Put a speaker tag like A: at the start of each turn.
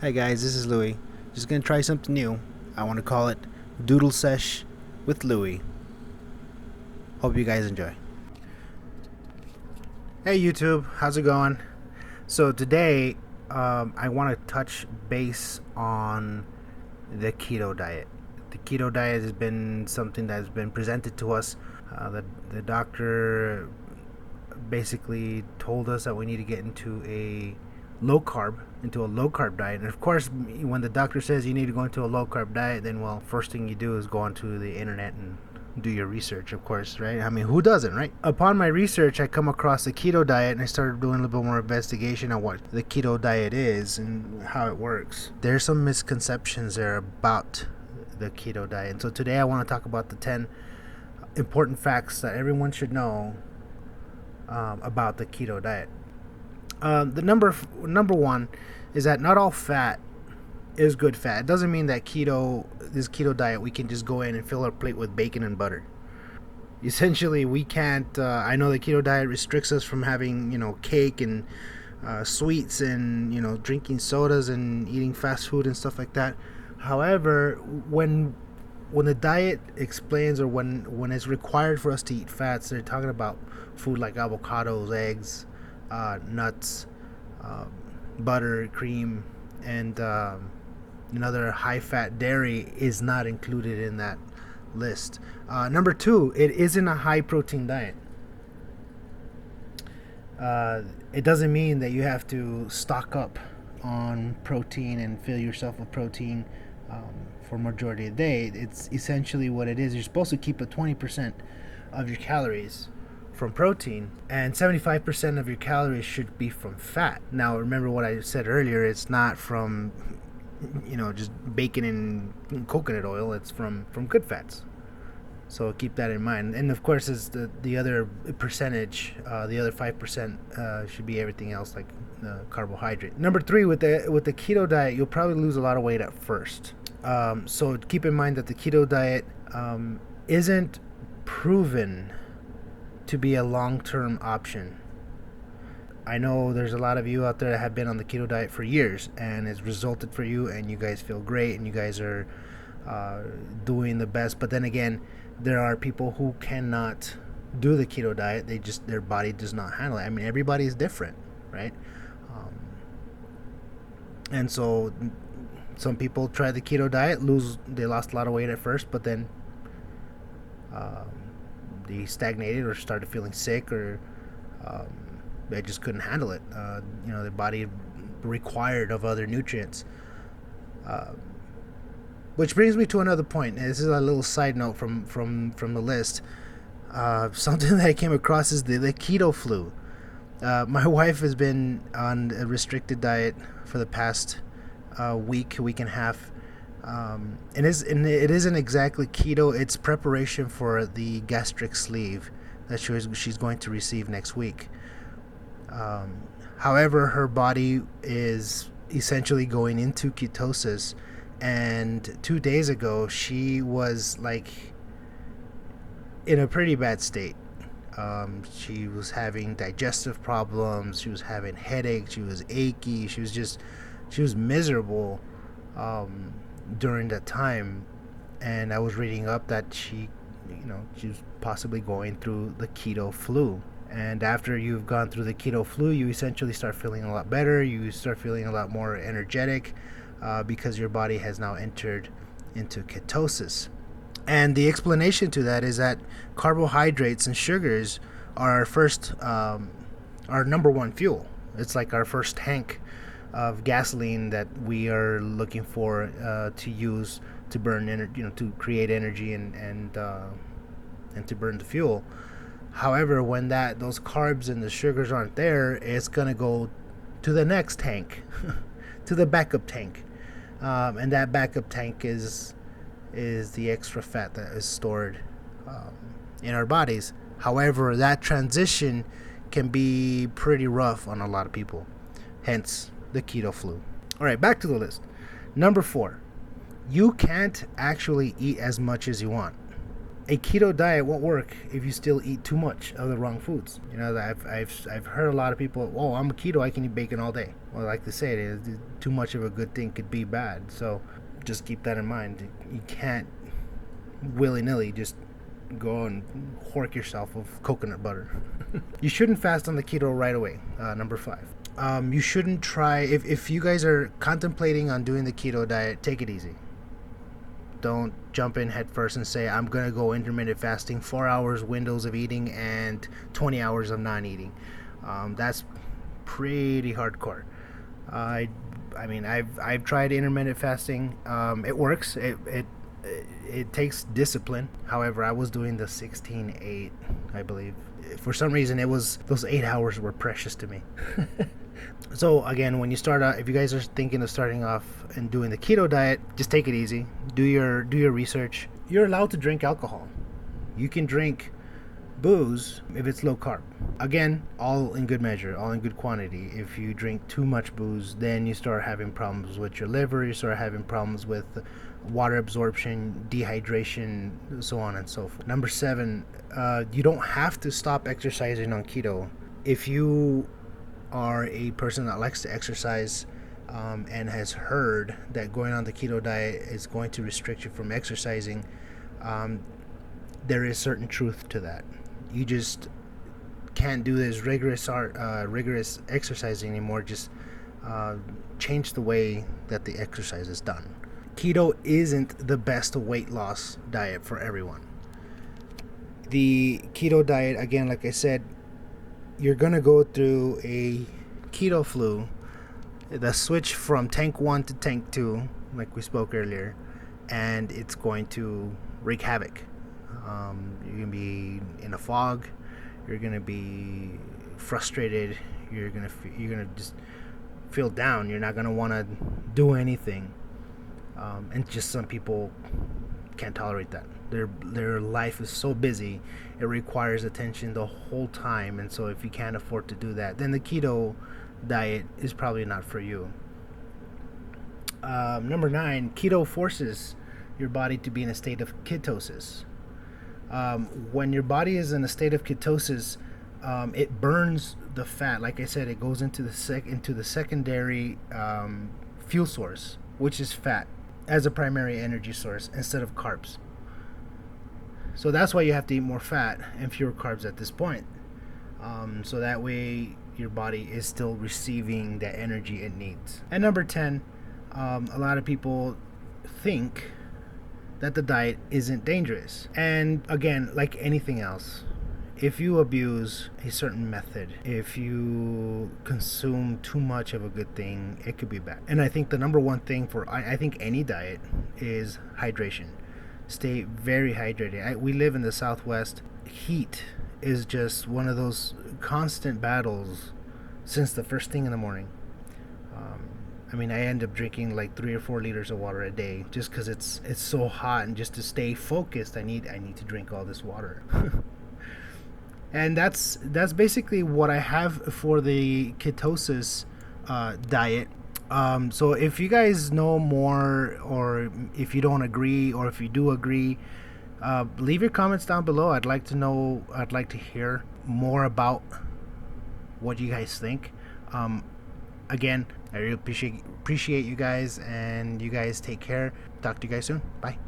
A: Hey guys, this is Louie. Just gonna try something new. I want to call it Doodle Sesh with Louie. Hope you guys enjoy. Hey YouTube, how's it going? So today, I want to touch base on the keto diet. The keto diet has been something that has been presented to us. The doctor basically told us that we need to get into a low carb diet. And of course, when the doctor says you need to go into a low carb diet, then first thing you do is go onto the internet and do your research, of course, right? I mean, who doesn't, right? Upon my research, I come across the keto diet, and I started doing a little bit more investigation on what the keto diet is and how it works. There's some misconceptions there about the keto diet, and so today I want to talk about the 10 important facts that everyone should know about the keto diet. The number one is that not all fat is good fat. It doesn't mean that this keto diet, we can just go in and fill our plate with bacon and butter. Essentially, we can't. I know the keto diet restricts us from having, cake and sweets and drinking sodas and eating fast food and stuff like that. However, when the diet explains, or when it's required for us to eat fats, they're talking about food like avocados, eggs, nuts, butter, cream, and another high-fat dairy is not included in that list. Number two, it isn't a high-protein diet. It doesn't mean that you have to stock up on protein and fill yourself with protein for majority of the day. It's essentially what it is. You're supposed to keep 20% of your calories from protein, and 75% of your calories should be from fat. Now, remember what I said earlier, it's not from just bacon and coconut oil. It's from good fats, so keep that in mind. And of course, is the other percentage, the other 5% should be everything else, like carbohydrate. Number three, with the keto diet, you'll probably lose a lot of weight at first, so keep in mind that the keto diet isn't proven to be a long-term option. I know there's a lot of you out there that have been on the keto diet for years, and it's resulted for you, and you guys feel great, and you guys are doing the best. But then again, there are people who cannot do the keto diet. Their body does not handle it. I mean, everybody is different, right? And so some people try the keto diet, they lost a lot of weight at first, but then they stagnated or started feeling sick, or they just couldn't handle it. Their body required of other nutrients. Which brings me to another point. This is a little side note from the list. Something that I came across is the keto flu. My wife has been on a restricted diet for the past week and a half. And it isn't exactly keto. It's preparation for the gastric sleeve that she's going to receive next week. However, her body is essentially going into ketosis, and 2 days ago she was in a pretty bad state. She was having digestive problems, she was having headaches, she was achy, she was miserable during that time. And I was reading up that she was possibly going through the keto flu. And after you've gone through the keto flu, you essentially start feeling a lot better. You start feeling a lot more energetic because your body has now entered into ketosis. And the explanation to that is that carbohydrates and sugars are our number one fuel. It's like our first tank of gasoline that we are looking for to use to burn energy, to create energy and to burn the fuel. However, when those carbs and the sugars aren't there, it's gonna go to the next tank, to the backup tank, and that backup tank is the extra fat that is stored in our bodies. However, that transition can be pretty rough on a lot of people, hence the keto flu. All right, back to the list. Number 4, you can't actually eat as much as you want. A keto diet won't work if you still eat too much of the wrong foods. I've heard a lot of people, I'm a keto, I can eat bacon all day. Well, like they say, too much of a good thing could be bad. So just keep that in mind. You can't willy-nilly just go and hork yourself with coconut butter. You shouldn't fast on the keto right away. Number 5. You shouldn't try, if you guys are contemplating on doing the keto diet, take it easy. Don't jump in head first and say, I'm going to go intermittent fasting, 4 hours windows of eating and 20 hours of non-eating. That's pretty hardcore. I mean, I've tried intermittent fasting. It works. It takes discipline. However, I was doing the 16-8, I believe. For some reason, those 8 hours were precious to me. So again, when you start out, if you guys are thinking of starting off and doing the keto diet, just take it easy. Do your research. You're allowed to drink alcohol. You can drink booze if it's low carb. Again, all in good measure, all in good quantity. If you drink too much booze, then you start having problems with your liver, you start having problems with water absorption, dehydration, so on and so forth. Number 7, you don't have to stop exercising on keto. If you are a person that likes to exercise and has heard that going on the keto diet is going to restrict you from exercising, there is certain truth to that. You just can't do this rigorous exercising anymore. Just change the way that the exercise is done. Keto isn't the best weight loss diet for everyone. The keto diet, again, like I said, you're going to go through a keto flu, the switch from tank 1 to tank 2, like we spoke earlier, and it's going to wreak havoc. You're going to be in a fog, you're going to be frustrated, you're going to just feel down, you're not going to want to do anything. And just some people can't tolerate that. Their life is so busy, it requires attention the whole time, and so if you can't afford to do that, then the keto diet is probably not for you. Number 9, keto forces your body to be in a state of ketosis. When your body is in a state of ketosis, it burns the fat. Like I said, it goes into the secondary fuel source, which is fat, as a primary energy source instead of carbs. So that's why you have to eat more fat and fewer carbs at this point. So that way your body is still receiving the energy it needs. And number 10, a lot of people think that the diet isn't dangerous. And again, like anything else, if you abuse a certain method, if you consume too much of a good thing, it could be bad. And I think the number one thing for I think any diet is hydration. Stay very hydrated. We live in the Southwest. Heat is just one of those constant battles since the first thing in the morning. I mean, I end up drinking like 3 or 4 liters of water a day just because it's so hot, and just to stay focused, I need to drink all this water. And that's basically what I have for the ketosis diet. So if you guys know more, or if you don't agree, or if you do agree, leave your comments down below. I'd like to know. I'd like to hear more about what you guys think. Again, I really appreciate you guys, and you guys take care. Talk to you guys soon. Bye.